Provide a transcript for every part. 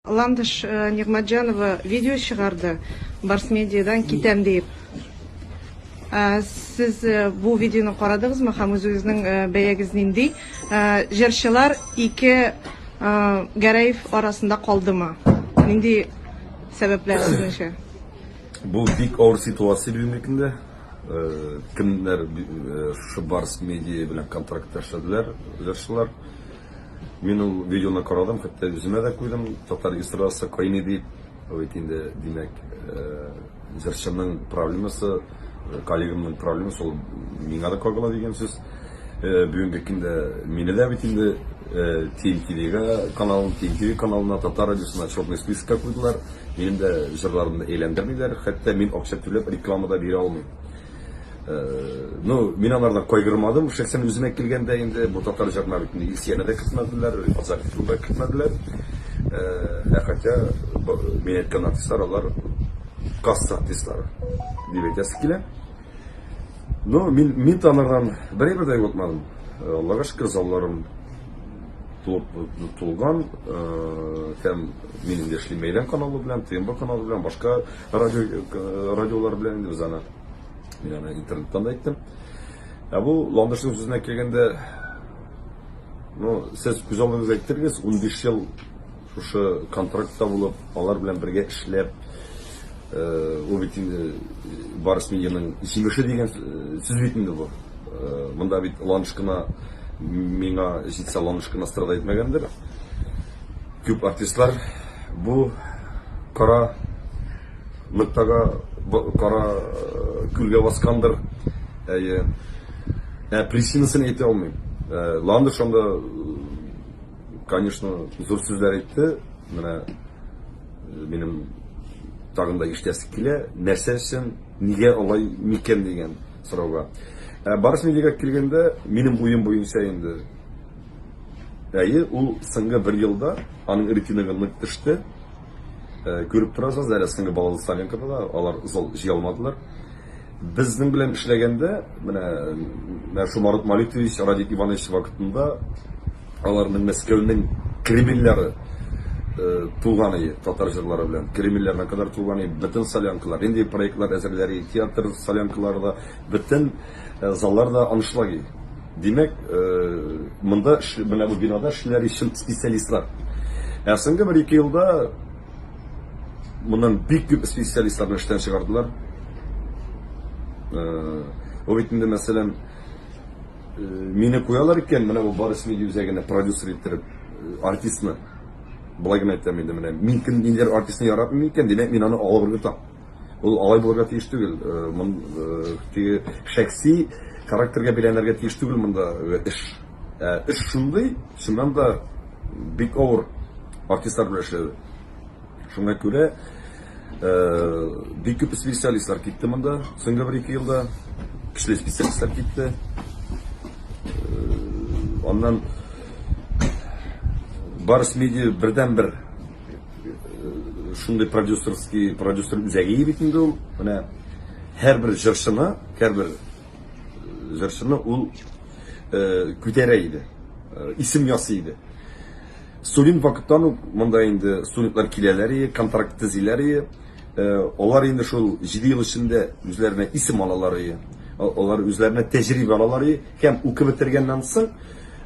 Ландыш Нигматжанова видео шығарды Барс медиадан кетем deyip. Siz bu videoni qaradыңызмы һәм үзегезнең бәягез нинди? Җырчылар ике Гәрәев арасында калдымы? Нинди сәбәпләр сезнеңчә? Bu бик авыр ситуация бүгенге кемнәр шу Барс медиа белән контракт эшләделәр, җырчылар. Мин ул видеоны карадым, хәтта үземә дә куйдым. Татар эстрасы кайный дип, инде димәк, җырчының проблемасы, коллегамның проблемасы ул миңа да кагыла дигән сүз. Бүгенге көндә мине дә бит инде TNTV каналына, Татар радиосына черный спискка куйдылар. Минем дә җырларымны әйләндермиләр, хәтта мин акча түләп реклама да бирә алмыйм. Мин алардан кайгырмадым, шәхсән үземә килгәндә инде бу татар җырнарында исәнә дә китмәделәр, азат итүгә китмәделәр. Хәтта мин әйткән артистлар алар касса артистлары дип әйтәсе килә. Мин танырдан берәр дә юкмадым. Аллага шөкер, залларым тулган, һәм минем дә эшли мәйдан каналы белән, ТМБ каналы белән, башка радиолар белән инде без аны мин интернеттан да әйттем. Бу Ландышның сүзенә килгәндә, сез күз алдыгызга әйттегез, 15 ел шушы контрактта булып, алар белән бергә эшләп, ул бит инде Барс медианың җиңеше дигән сүз бит инде бу. Монда бит Ландышкына миңа җитсә Ландышкына страда итмәгәндер. Күп артистлар бу кара ныктага, кара күлгә баскандыр. Причинасын әйтә алмыйм. Ландыш анда, конечно, зур сүзләр әйтте. Менә минем тагында иштәсе килә, нәрсә өчен, нигә алай микән дигән сорауга. Барс медиага килгәндә, минем уем буенча инде ул соңгы 1 елда аның рейтингы нык төште. Күреп торасыз, әле соңгы балалы Саленкада да алар зал җыя алмадылар. Безнең белән эшләгәндә, менә шу Марат Малитович, Радик Иванович вакытында аларның Мәскәүнең кремилләре тулган иде, татар җырлары белән. Кремилләренә кадәр тулган иде бөтен солянкалар, инде проектлар әзерләре, театр солянкалары, бөтен заллар да аншлаги. Димәк, монда менә бу бинада эшләр өчен специалистлар. Соңгы 1-2 елда моннан бик күп специалистларны эштән чыгардылар. Ул бит инде мәсәлән мине куялар икән, менә бу Барс медиа үзәгенә продюсер иттереп артистны. Болай гына әйтәм инде, менә мин кемдер артистны яратмый икән, димәк мин аны алып ыргытам. Ул алай булырга тиеш түгел. Шәхси характерга бәйләнергә тиеш түгел монда эш. Эш шундый, шуннан да бик авыр артистлар белән эшләде. Шуңа күрә бик күп специалистлар китте монда. Соңгы 1-2 елда көчле специалистлар китте. Аннан Барс медиа бердән-бер шундый продюсер үзәге бит инде ул. Менә һәрбер җырчыны ул күтәрә иде. Исем ясый иде. Студент вакыттан монда инде студентлар киләләр, контракт төзиләр. Алар инде шул 7 ел эчендә үзләренә исем алалар. Алар үзләренә тәҗрибә алалар һәм укып бетергәннән соң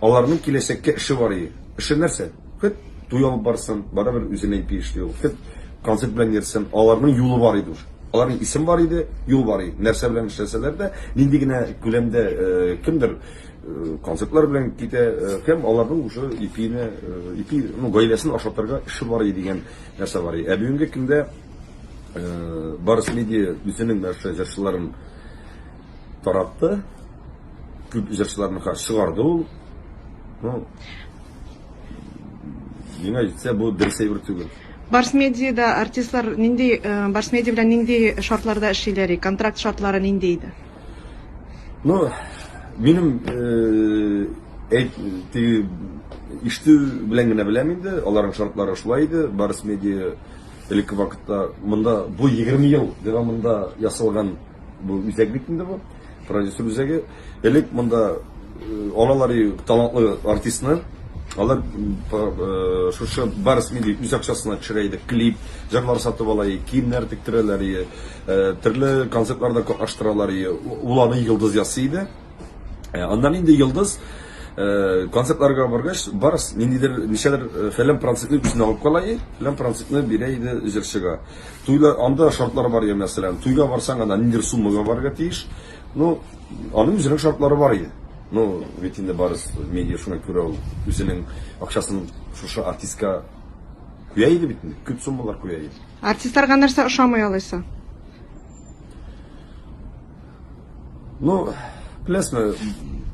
аларның киләчәккә эше бар. Эше нәрсә? Хәт туй алып барсын, барыбер үзенә ипи эшли. Хәт концерт белән йөрсен, аларның юлы бар иде. Аларның исем бар иде, юл бар иде. Нәрсә белән эшләсәләр дә, нинди генә күләмдә кемдер концертлар белән китә, һәм аларның уже ипи, гаиләсен ашатырга эше бар иде дигән нәрсә бар. Бүгенге көндә Барс медиа үзенең җырчыларын таратты, күп җырчыларны чыгарды ул. Миңа әйтсә, бу дөрес әйбер түгел. Барс медиада артистлар нинди, Барс медиа белән нинди шартларда эшлиләр, контракт шартлары нинди иде? Минем иштү белән генә беләм инде, аларның шартлары шулай иде. Барс медиа элекке вакытта монда бу 20 ел дәвамында ясалган бу үзәк бит инде бу. Продюсер үзәге. Элек монда алалар талантлы артистны Алар шушы барыс милли үз акчасына төшерәйди, клип, җырлар сатып алай, киемнәр тиктерәләр, төрле концертларда катнаштыралар, ул аны йолдыз ясый. Андан инде йолдыз концертларга баргач, барыс ниндидер ничәдер фәлән процентны үченә алып калай, фәлән процентны бирә иде җырчыга. Туйда анда шартлар бар я, мәсәлән, туйга барсаң анда ниндидер суммага барырга тиеш. Ну, аның үзенең шартлары бар иде. Ну, ведь инде барыс медиа шуңа күрә ул үзенең акчасын шушы артистка куя иде бит инде, күп суммалар куя иде. Артистларга нәрсә ошамый алайса? Ну, білесме,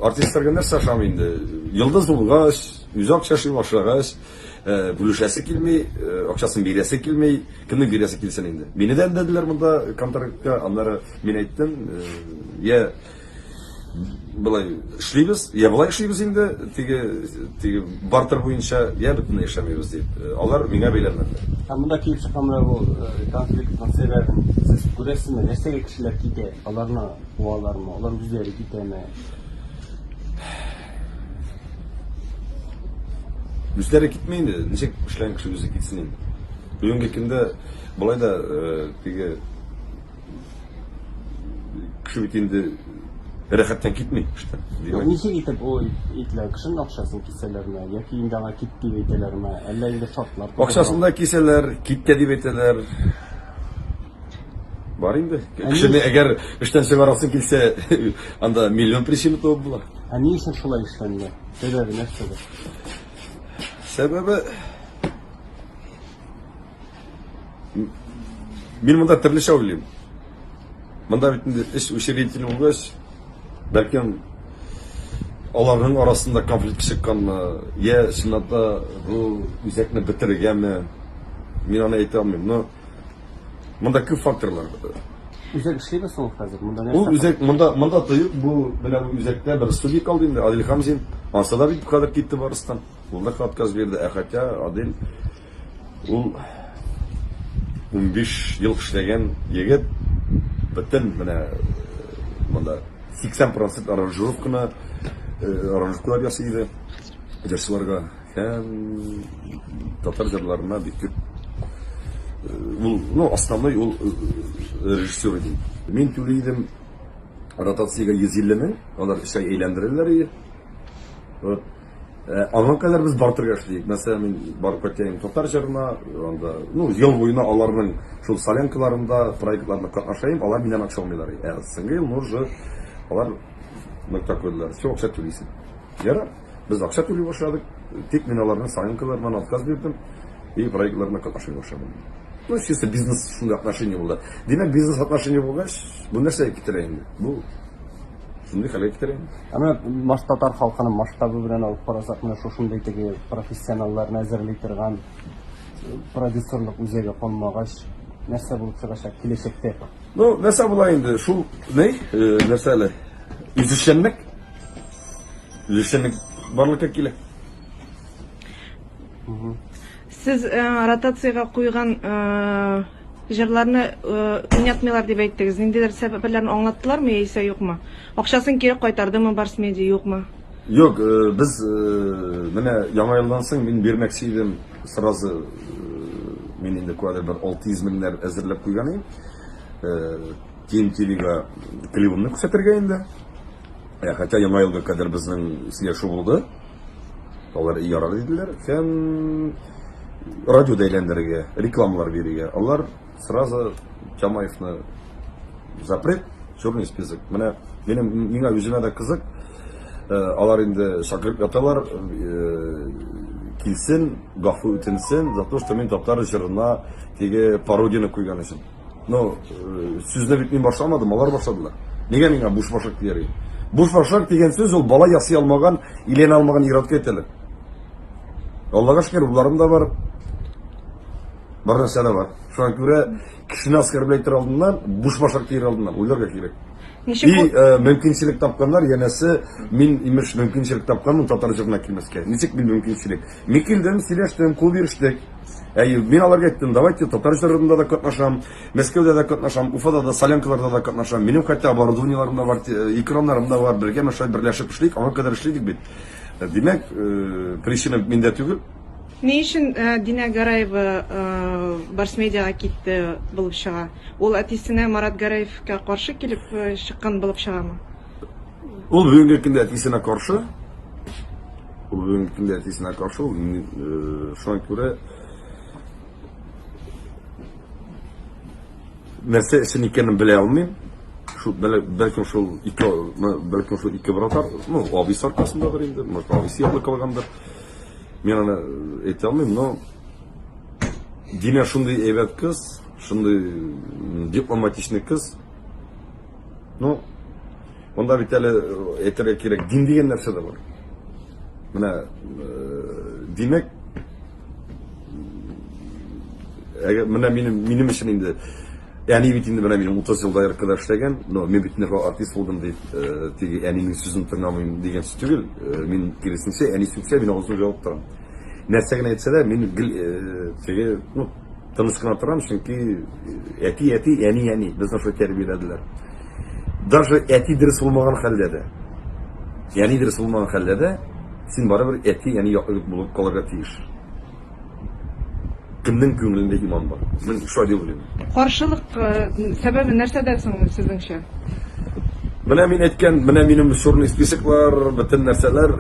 артистларга нәрсә ошамый инде. Йолдыз булгач, үзе акча эшли башлагач, бүлешәсе килмей, акчасын бирәсе килмей, кемнең бирәсе килсен инде. Мине дә дәделәр монда контрактка, аннары мин әйттем, я былай эшлибез, я былай эшлибез инде, теге бартер буенча, я бөтенләй эшләмибез дип. Алар миңа бәйләнмәделәр. Монда килеп чыкканнар бу конфликттан сәбәбен сез күрәсезме? Нәрсәгә кешеләр китә? Аларны куалармы? Алар үзләре китәме? Үзләре китмәй инде, ничек эшләгән кеше үзе китсен инде. Бүгенге көндә былай да теге кеше бит инде рәхәттән китмей эштән. Ничек итеп о итләр кешенең акчасын кисәләрме? Яки инде аңа кит дип әйтәләрме? Әллә инде шартлар? Акчасында кисәләр, китте дип әйтәләр. Бар инде. Кешене әгәр эштән чыгарасын килсә, анда миллион причина табып була. Ни өчен шулай эшләнде? Сәбәбе нәрсәдә? Сәбәбе мин монда төрлечә уйлыйм. Монда бит инде эш учредитель булгач, бәлкем аларның арасында конфликт чыкканмы, я чынлап бу үзәкне бетергәнме, мин аны әйтә алмыйм. Но монда күп факторлар. Үзәк эшлибез соң хәзер. Ул үзәк монда тыйып, бу белән үзәктә бер студия калды инде, Адил Хамзин. Анда да бит бу кадәр китте барыстан. Ул да отказ бирде, хәтта Адил ул 15 ел эшләгән егет бөтен менә монда 80% аранжировканы аранжировкалар ясый иде. Җырчыларга һәм татар җырларына бик күп. Ул, ну, основной ул режиссер иде. Мин түлидем ротациягә 150 мең, алар эшкә әйләндерәләр иде. Вот. Аңа кадәр без бартырга эшлик. Мәсәлән, мин барып киткән татар җырына, анда, ну, ел буена аларның шул солянкаларында, проектларында катнашайм, алар миннән акча алмыйлар. Соңгы ел нурҗы алар нокта куйдылар. Все акча түлисең. Яра, без акча түли башладык. Тик мин аларның солянкаларыннан отказ бирдем и проектларына катнашай башладым. Ну, чисто бизнес шундый отношение булды. Димәк, бизнес отношение булгач, бу нәрсә китерә инде. Бу шундый хәлгә китерә. Аны татар халкының масштабы белән алып карасак, менә шушындый теге профессионалларны әзерли торган продюсерлык үзәге калмагач, нәрсә булып чыгачак киләчәктә? Ну, нәрсә була инде? Шул нәрсә әле? Үзешчәнлек. Үзешчәнлек барлыкка килә. Сез ротациягә куйган җырларны уйнатмыйлар дип әйттегез. Ниндидер сәбәпләрен аңлаттылармы яисә юкмы? Акчасын кире кайтардымы Барс Медиа, юкмы? Юк, без менә яңа елдан соң мин бирмәкче идем сразу, мин инде кадәр бер 600 меңнәр әзерләп куйган идем. TNT-га клибымны күрсәтергә инде. Хәтта яңа елга кадәр безнең сөйләшү булды. Алар ярар иделәр. Һәм радиода әйләндерергә, рекламалар бирергә. Алар сразу Камаевны запрет, черный список. Менә миңа үземә дә кызык. Алар инде шакырып яталар, килсен, гафу үтенсен за то, что мин татар җырына теге пародияны куйган өчен. Но сүзне бит мин башламадым, алар башладылар. Нигә миңа буш башак дияр? Буш башак дигән сүз ул бала ясый алмаган, илен алмаган иратка әйтәләр. Аллага шөкер, уларым да бар. Бар нәрсә дә бар. Шуңа күрә кешене аскарблайтыр алдыннан, буш башак дияр алдыннан уйларга кирәк. И мөмкинчелек тапканнар, янәсе мин имеш мөмкинчелек тапканмын татар җырына килмәскә. Ничек мин мөмкинчелек? Мин килдем, сөйләштем, кул бирештек. Мин аларга әйттем, давайте татар җырында да катнашам, Мәскәүдә дә катнашам, Уфада да, солянкаларда да катнашам. Минем хәтта оборудованиеларым да бар, экраннарым да бар, бергә мәшәй берләшеп эшлик, аңа кадәр эшлидек бит. Демек, причина менде түгел. Не үшін Дина Гараева Барс медиаға кетті болып шыға? Ол әтесіне Марат Гараевқа қаршы келіп шыққан болып шыға ма? Ол бүгінгі күнде әтесіне қаршы. Шуңа күрә нәрсә өчен икәнен белә алмыйм. Бәлкем шул ике братар, абысы аркасындадыр инде, может, абысы яклы калгандыр. Мен аны әйтә алмыйм, но Дина шундый әйбәт кыз, шундый дипломатичный кыз. Но онда бит әле әйтергә кирәк, дин дигән нәрсә дә бар. Менә димәк, менә минем өчен инде әни бит инде менә минем 30 елда РКда эшләгән, но мен бит нәкъ артист булдым дип, теге әнинең сүзен тыңламыйм дигән сүз түгел. Мин киресенчә әни сүксә, мин авызын җавап торам. Нәрсә генә әйтсә дә, мин теге, тыныч кына торам, чөнки әти, әни, безне шулай тәрбияләделәр. Даже әти дөрес булмаган хәлдә дә, әни дөрес булмаган хәлдә дә, син барыбер әти, әни яклы булып калырга тиеш. Кемнең күңелендә иман бар? Мин шулай дип уйлыйм. Каршылык сәбәбе нәрсәдә соң сезнеңчә? Менә мин әйткән, менә минем черный списоклар, бөтен нәрсәләр.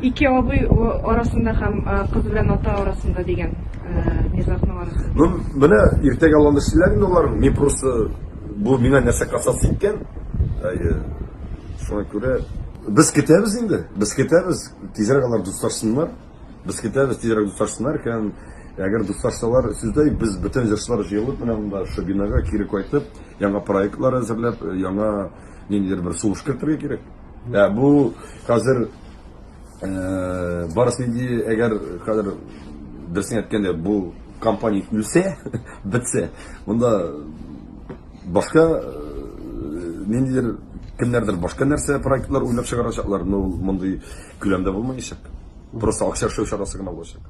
Ике абый арасында һәм кыз белән ата арасында дигән низагның арасында. Менә иртәгә алганда сөйләр инде алар. Мин просто бу миңа нәрсә касасы иткән. Шуңа күрә без китәбез инде. Без китәбез. Тизрәк алар дуслашсыннар. Без китәбез, тизрәк дуслашсыннар. Әгәр дуслашсалар, сездәй без бөтен җырчылар җыелып, менә монда шу бинага кире кайтып, яңа проектлар әзерләп, яңа ниндидер бер сулыш кертергә кирәк. Бу хәзер Барс медиа, әгәр хәзер дөресен әйткәндә, бу компания үлсә, бетсә, монда башка ниндидер кемнәрдер башка нәрсә проектлар уйлап чыгарачаклар, но мондый күләмдә булмаячак. Просто акча эшләү чарасы гына булачак.